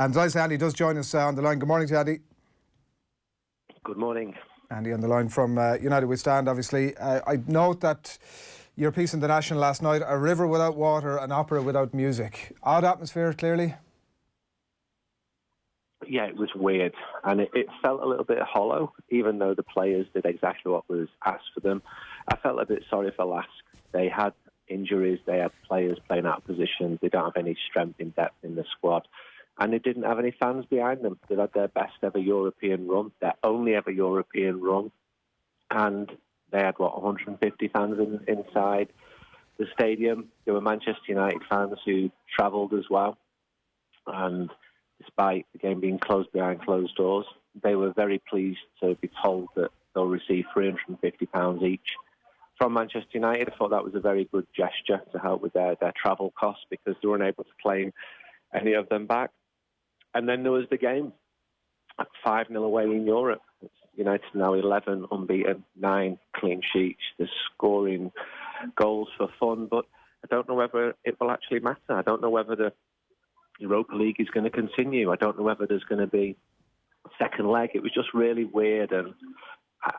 And delighted Andy does join us on the line. Good morning to you, Andy. Good morning. Andy on the line from United We Stand, obviously. I note that your piece in The National last night, a river without water, an opera without music. Odd atmosphere, clearly. Yeah, it was weird, and it felt a little bit hollow, even though the players did exactly what was asked for them. I felt a bit sorry for LASK. They had injuries, they had players playing out of position, they don't have any strength in depth in the squad, and they didn't have any fans behind them. They had their best ever European run, their only ever European run, and they had, 150 fans inside the stadium. There were Manchester United fans who travelled as well, and despite the game being closed behind closed doors, they were very pleased to be told that they'll receive £350 each from Manchester United. I thought that was a very good gesture to help with their travel costs, because they weren't able to claim any of them back. And then there was the game, 5-0 away in Europe. United now 11 unbeaten, 9 clean sheets. They're scoring goals for fun, but I don't know whether it will actually matter. I don't know whether the Europa League is going to continue. I don't know whether there's going to be a second leg. It was just really weird, and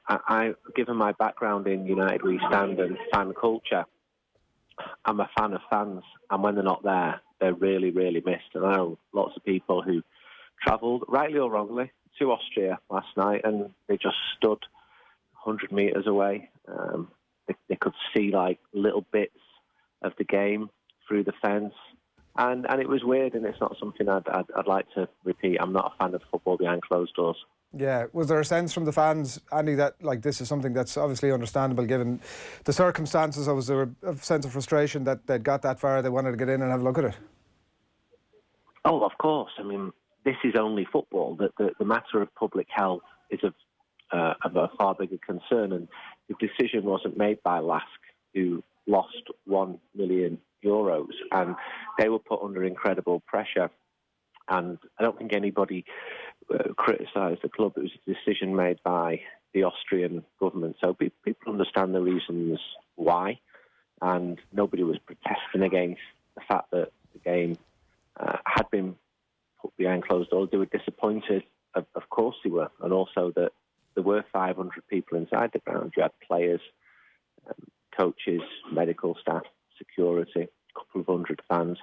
I given my background in United We Stand and fan culture, I'm a fan of fans, and when they're not there, they're really, really missed. And I know lots of people who travelled, rightly or wrongly, to Austria last night, and they just stood 100 metres away. They could see like little bits of the game through the fence, and it was weird, and it's not something I'd like to repeat. I'm not a fan of football behind closed doors. Yeah, was there a sense from the fans, Andy, that like this is something that's obviously understandable given the circumstances, or was there a sense of frustration that they'd got that far, they wanted to get in and have a look at it? Oh, of course. I mean, this is only football. The matter of public health is of a far bigger concern, and the decision wasn't made by LASK, who lost €1 million, and they were put under incredible pressure. And I don't think anybody criticised the club. It was a decision made by the Austrian government. So people understand the reasons why, and nobody was protesting against the fact that the game had been put behind closed doors. They were disappointed, of course they were, and also that there were 500 people inside the ground. You had players, coaches, medical staff, security, a couple of hundred fans.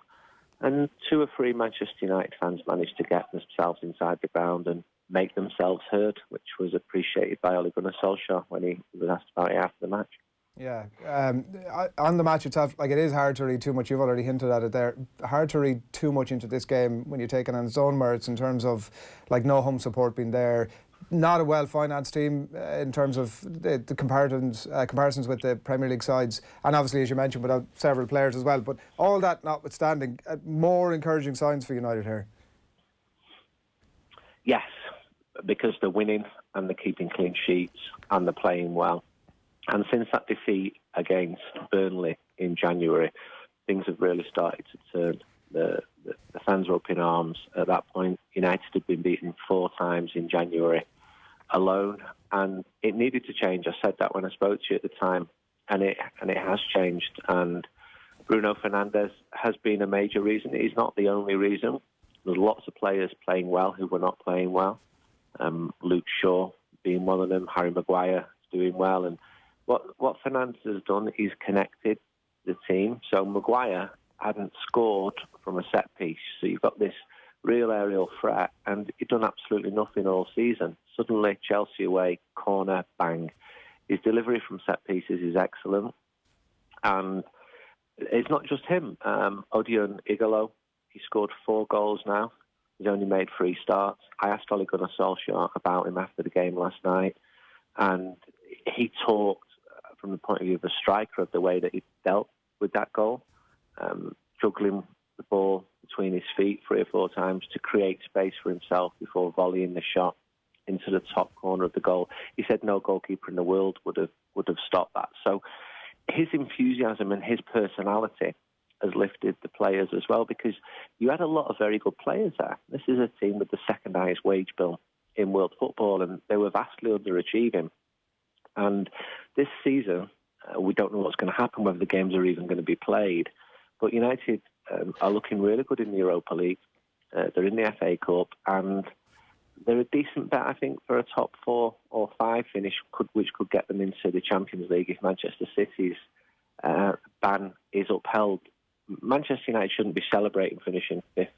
And 2 or 3 Manchester United fans managed to get themselves inside the ground and make themselves heard, which was appreciated by Ole Gunnar Solskjaer when he was asked about it after the match. Yeah, on the match itself, like, it is hard to read too much. You've already hinted at it there. Hard to read too much into this game when you're taking on its own merits in terms of like no home support being there, not a well-financed team in terms of the comparisons with the Premier League sides, and obviously, as you mentioned, without several players as well. But all that notwithstanding, more encouraging signs for United here. Yes, because they're winning and they're keeping clean sheets and they're playing well. And since that defeat against Burnley in January, things have really started to turn. The fans were up in arms at that point. United had been beaten 4 times in January alone, and it needed to change. I said that when I spoke to you at the time, and it has changed. And Bruno Fernandes has been a major reason. He's not the only reason. There's lots of players playing well who were not playing well. Luke Shaw being one of them. Harry Maguire is doing well. And what Fernandes has done, he's connected the team. So Maguire hadn't scored from a set piece. So you've got this real aerial threat, and he'd done absolutely nothing all season. Suddenly, Chelsea away, corner, bang. His delivery from set pieces is excellent. And it's not just him. Odion Ighalo, he scored 4 goals now. He's only made 3 starts. I asked Ole Gunnar Solskjaer about him after the game last night, and he talked from the point of view of a striker of the way that he dealt with that goal, juggling the ball between his feet 3 or 4 times to create space for himself before volleying the shot into the top corner of the goal. He said no goalkeeper in the world would have stopped that. So his enthusiasm and his personality has lifted the players as well, because you had a lot of very good players there. This is a team with the second highest wage bill in world football, and they were vastly underachieving. And this season, we don't know what's going to happen, whether the games are even going to be played. But United are looking really good in the Europa League. They're in the FA Cup, and they're a decent bet, I think, for a top 4 or 5 finish, which could get them into the Champions League if Manchester City's ban is upheld. Manchester United shouldn't be celebrating finishing 5th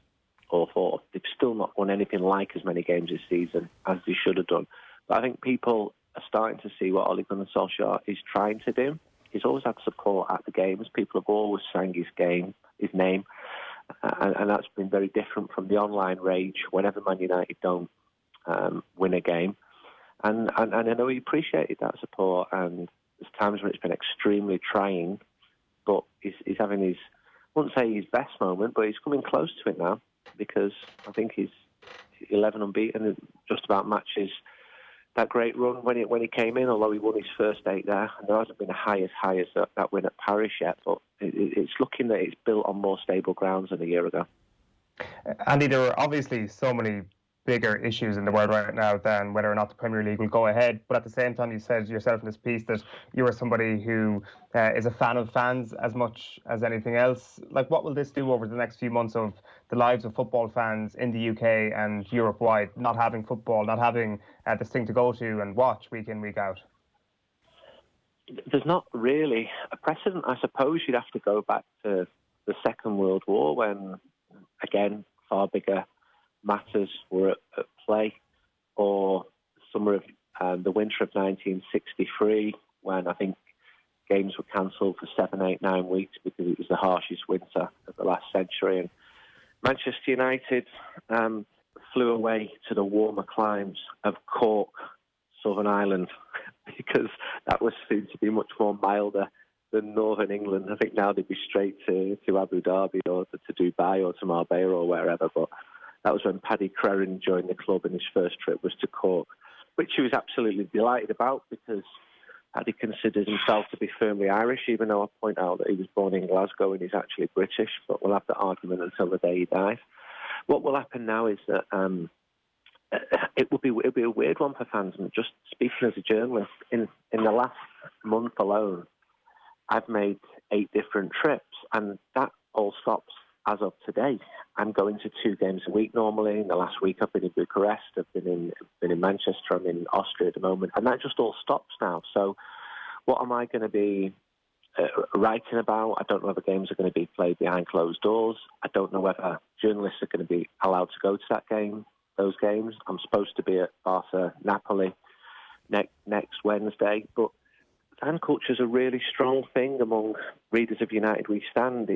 or 4th. They've still not won anything like as many games this season as they should have done. But I think people are starting to see what Ole Gunnar Solskjaer is trying to do. He's always had support at the games. People have always sang his name, and that's been very different from the online rage whenever Man United don't win a game. And I know he appreciated that support, and there's times when it's been extremely trying, but he's having his, I wouldn't say his best moment, but he's coming close to it now, because I think he's 11 unbeaten and just about matches that great run when he came in, although he won his first 8 there, and there hasn't been a high as that win at Paris yet, but it's looking that it's built on more stable grounds than a year ago. Andy, there are obviously so many bigger issues in the world right now than whether or not the Premier League will go ahead. But at the same time, you said yourself in this piece that you are somebody who is a fan of fans as much as anything else. Like, what will this do over the next few months of the lives of football fans in the UK and Europe-wide, not having football, not having this thing to go to and watch week in, week out? There's not really a precedent. I suppose you'd have to go back to the Second World War when, again, far bigger matters were at play, or summer of the winter of 1963, when I think games were cancelled for 7, 8, 9 weeks because it was the harshest winter of the last century. And Manchester United flew away to the warmer climes of Cork, Southern Ireland, because that was seen to be much more milder than Northern England. I think now they'd be straight to Abu Dhabi or to Dubai or to Marbella or wherever, but that was when Paddy Crerand joined the club, and his first trip was to Cork, which he was absolutely delighted about, because Paddy considers himself to be firmly Irish, even though I point out that he was born in Glasgow and he's actually British, but we'll have that argument until the day he dies. What will happen now is that it'll be a weird one for fans. And just speaking as a journalist, in the last month alone, I've made 8 different trips, and that all stops as of today. I'm going to 2 games a week normally. In the last week, I've been in Bucharest, I've been in Manchester, I'm in Austria at the moment, and that just all stops now. So what am I going to be writing about? I don't know whether games are going to be played behind closed doors. I don't know whether journalists are going to be allowed to go to those games. I'm supposed to be at Barca Napoli next Wednesday, but fan culture is a really strong thing among readers of United We Stand.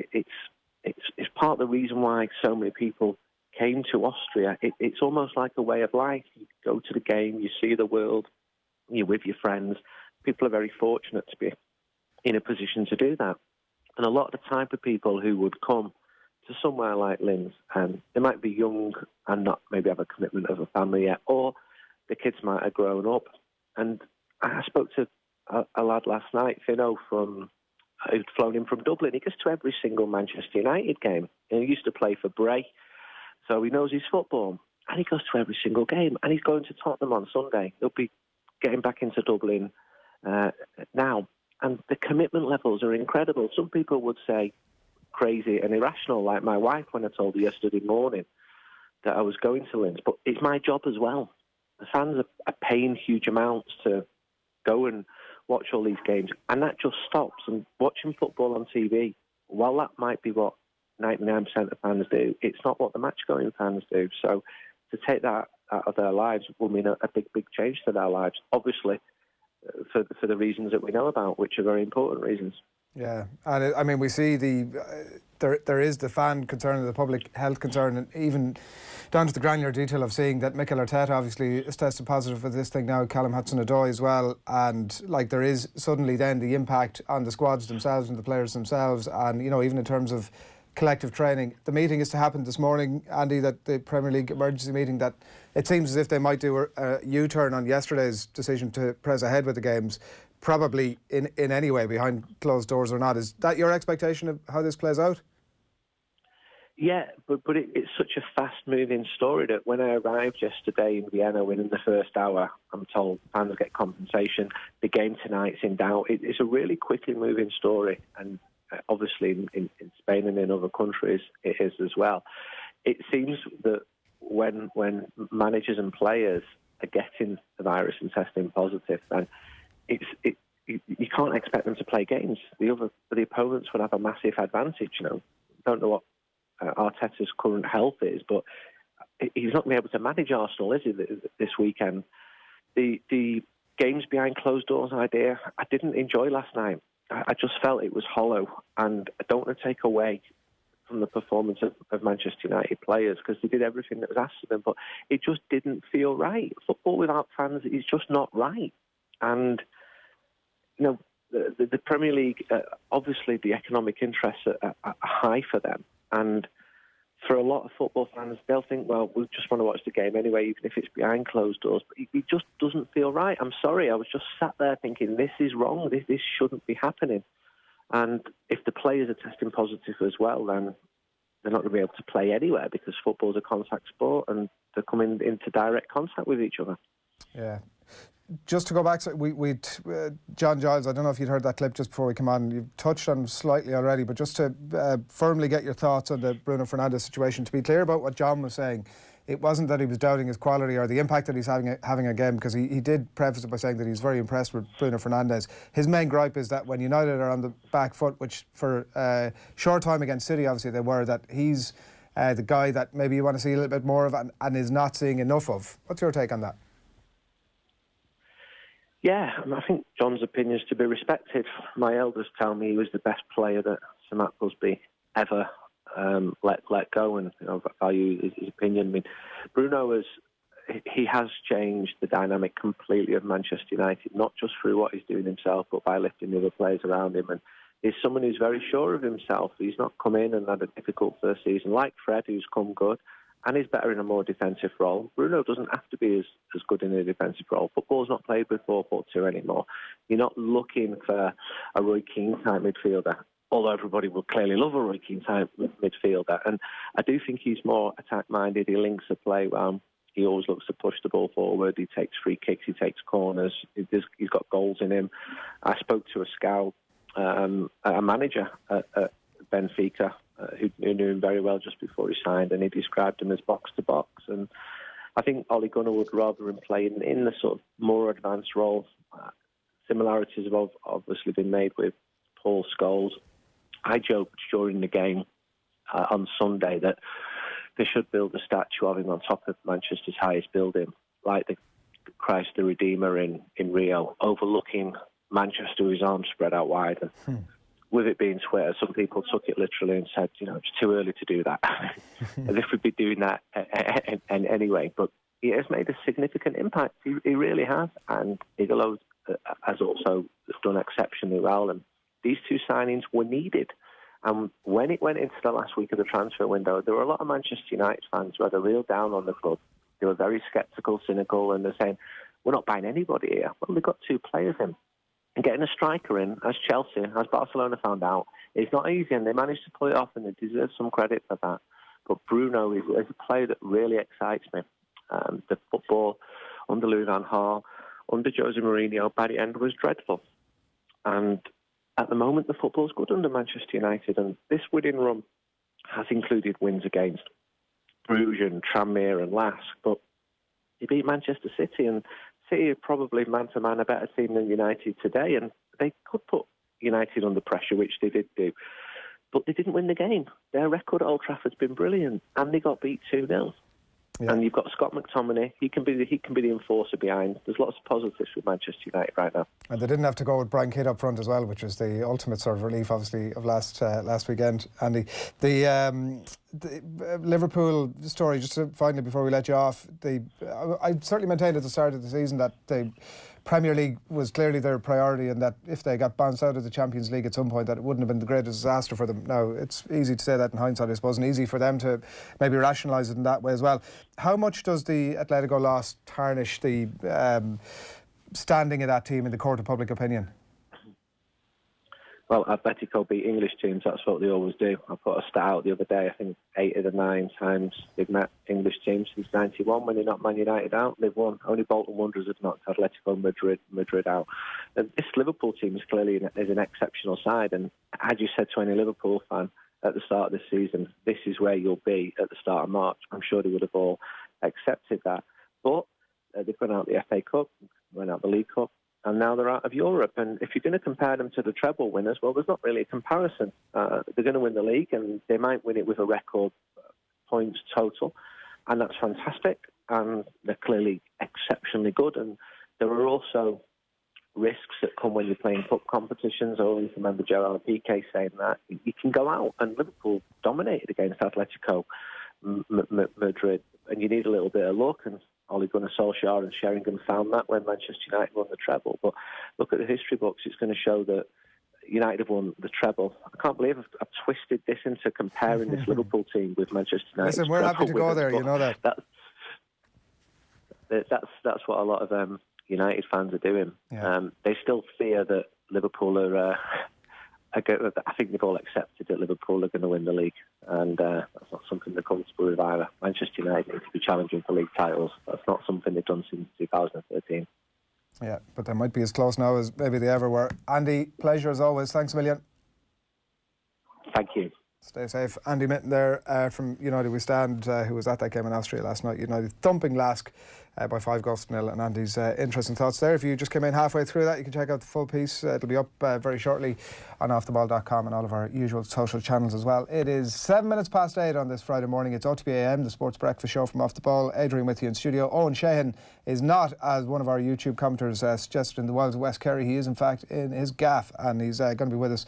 It's part of the reason why so many people came to Austria. It's almost like a way of life. You go to the game, you see the world, you're with your friends. People are very fortunate to be in a position to do that. And a lot of the type of people who would come to somewhere like Linz, they might be young and not maybe have a commitment of a family yet, or the kids might have grown up. And I spoke to a lad last night, Finno, who'd flown in from Dublin. He goes to every single Manchester United game. And he used to play for Bray, so he knows his football. And he goes to every single game. And he's going to Tottenham on Sunday. He'll be getting back into Dublin now. And the commitment levels are incredible. Some people would say crazy and irrational, like my wife when I told her yesterday morning that I was going to Linz. But it's my job as well. The fans are paying huge amounts to go and watch all these games, and that just stops. And watching football on TV, while that might be what 99% of fans do, it's not what the match-going fans do. So to take that out of their lives will mean a big change to their lives, obviously, for the reasons that we know about, which are very important reasons. Yeah, and I mean, we see there is the fan concern and the public health concern, and even down to the granular detail of seeing that Mikel Arteta obviously is tested positive for this thing now, Callum Hudson-Odoi as well, and like there is suddenly then the impact on the squads themselves and the players themselves, and you know, even in terms of collective training. The meeting is to happen this morning, Andy, that the Premier League emergency meeting, that it seems as if they might do a U-turn on yesterday's decision to press ahead with the games, probably in any way behind closed doors or not. Is that your expectation of how this plays out? Yeah, but it's such a fast-moving story that when I arrived yesterday in Vienna, within the first hour, I'm told fans get compensation. The game tonight's in doubt. It's a really quickly moving story, and obviously in Spain and in other countries it is as well. it seems that when managers and players are getting the virus and testing positive, then you can't expect them to play games. The opponents would have a massive advantage. Don't know what Arteta's current health is, but he's not going to be able to manage Arsenal, is he, this weekend? The games behind closed doors idea, I didn't enjoy last night. I just felt it was hollow, and I don't want to take away from the performance of Manchester United players, because they did everything that was asked of them, but it just didn't feel right. Football without fans is just not right. And, the Premier League, obviously the economic interests are high for them. And for a lot of football fans, they'll think, well, we just want to watch the game anyway, even if it's behind closed doors. But it just doesn't feel right. I'm sorry. I was just sat there thinking, this is wrong. This shouldn't be happening. And if the players are testing positive as well, then they're not going to be able to play anywhere, because football's a contact sport and they're coming into direct contact with each other. Yeah. Just to go back, John Giles, I don't know if you'd heard that clip just before we come on. You've touched on slightly already, but just to firmly get your thoughts on the Bruno Fernandes situation. To be clear about what John was saying, it wasn't that he was doubting his quality or the impact that he's having a game, because he did preface it by saying that he's very impressed with Bruno Fernandes. His main gripe is that when United are on the back foot, which for a short time against City, obviously they were, that he's the guy that maybe you want to see a little bit more of and is not seeing enough of. What's your take on that? Yeah, I think John's opinion is to be respected. My elders tell me he was the best player that Sir Matt Busby ever let go, and value his opinion. I mean, Bruno has changed the dynamic completely of Manchester United, not just through what he's doing himself, but by lifting the other players around him. And he's someone who's very sure of himself. He's not come in and had a difficult first season like Fred, who's come good, and he's better in a more defensive role. Bruno doesn't have to be as good in a defensive role. Football's not played with 4-4-2 anymore. You're not looking for a Roy Keane-type midfielder, although everybody will clearly love a Roy Keane-type midfielder. And I do think he's more attack-minded. He links the play well. He always looks to push the ball forward. He takes free kicks. He takes corners. He's got goals in him. I spoke to a scout, a manager at Benfica, who knew him very well just before he signed, and he described him as box-to-box. And I think Ole Gunnar would rather him play in the sort of more advanced role. Similarities have obviously been made with Paul Scholes. I joked during the game on Sunday that they should build a statue of him on top of Manchester's highest building, like the Christ the Redeemer in Rio, overlooking Manchester with his arms spread out wide. And with it being Twitter, some people took it literally and said, it's too early to do that. As if we'd be doing that anyway. But he has made a significant impact. He really has. And Ighalo has also done exceptionally well. And these two signings were needed. And when it went into the last week of the transfer window, there were a lot of Manchester United fans who had a real down on the club. They were very sceptical, cynical, and they're saying, we're not buying anybody here. Well, they've got two players in. And getting a striker in, as Chelsea, as Barcelona found out, is not easy, and they managed to pull it off, and they deserve some credit for that. But Bruno is a player that really excites me. The football under Louis van Gaal, under Jose Mourinho, by the end was dreadful. And at the moment, the football's good under Manchester United, and this winning run has included wins against Bruges and Tranmere and LASK, but he beat Manchester City, and City are probably man-to-man a better team than United today, and they could put United under pressure, which they did do. But they didn't win the game. Their record at Old Trafford's been brilliant, and they got beat 2-0. Yeah. And you've got Scott McTominay. He can be the enforcer behind. There's lots of positives with Manchester United right now. And they didn't have to go with Brian Kidd up front as well, which was the ultimate sort of relief, obviously, of last weekend. Andy, the Liverpool story, just to finally before we let you off, I certainly maintained at the start of the season that the Premier League was clearly their priority, and that if they got bounced out of the Champions League at some point, that it wouldn't have been the greatest disaster for them. Now, it's easy to say that in hindsight, I suppose, and easy for them to maybe rationalise it in that way as well. How much does the Atletico loss tarnish the standing of that team in the court of public opinion? Well, Atletico beat English teams. That's what they always do. I put a stat out the other day. I think 8 of the 9 times they've met English teams since '91 when they knocked Man United out. They've won. Only Bolton Wanderers have knocked Atletico Madrid out. And this Liverpool team is clearly an exceptional side. And had you said to any Liverpool fan, at the start of the season, this is where you'll be at the start of March. I'm sure they would have all accepted that. But they've gone out the FA Cup, went out the League Cup, and now they're out of Europe. And if you're going to compare them to the treble winners, well, there's not really a comparison. They're going to win the league, and they might win it with a record points total, and that's fantastic. And they're clearly exceptionally good. And there are also risks that come when you're playing cup competitions. I always remember Gerard Piqué saying that you can go out, and Liverpool dominated against Atletico Madrid, and you need a little bit of luck. And Ole Gunnar Solskjaer and Sheringham found that when Manchester United won the treble. But look at the history books; it's going to show that United have won the treble. I can't believe I've twisted this into comparing this Liverpool team with Manchester United. Listen, we're happy to go there. You know that. That's what a lot of United fans are doing. Yeah. They still fear that Liverpool are. I think they've all accepted that Liverpool are going to win the league, and that's not something they're comfortable with either. Manchester United need to be challenging for league titles. That's not something they've done since 2013. Yeah, but they might be as close now as maybe they ever were. Andy, pleasure as always. Thanks a million. Thank you. Stay safe. Andy Mitten there from United We Stand, who was at that game in Austria last night. United thumping LASK by 5-0. And Andy's interesting thoughts there. If you just came in halfway through that, you can check out the full piece. It'll be up very shortly on offtheball.com and all of our usual social channels as well. It is 8:07 on this Friday morning. It's OTB AM, the sports breakfast show from Off the Ball. Adrian with you in studio. Owen Sheehan is not, as one of our YouTube commenters suggested, in the wilds of West Kerry. He is in fact in his gaff, and he's going to be with us,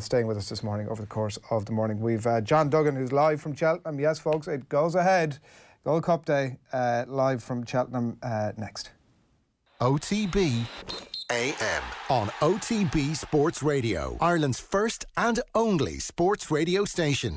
staying with us this morning over the course of the morning. We've John Duggan, who's live from Cheltenham. Yes, folks, it goes ahead. Gold Cup Day, live from Cheltenham next. OTB AM on OTB Sports Radio, Ireland's first and only sports radio station.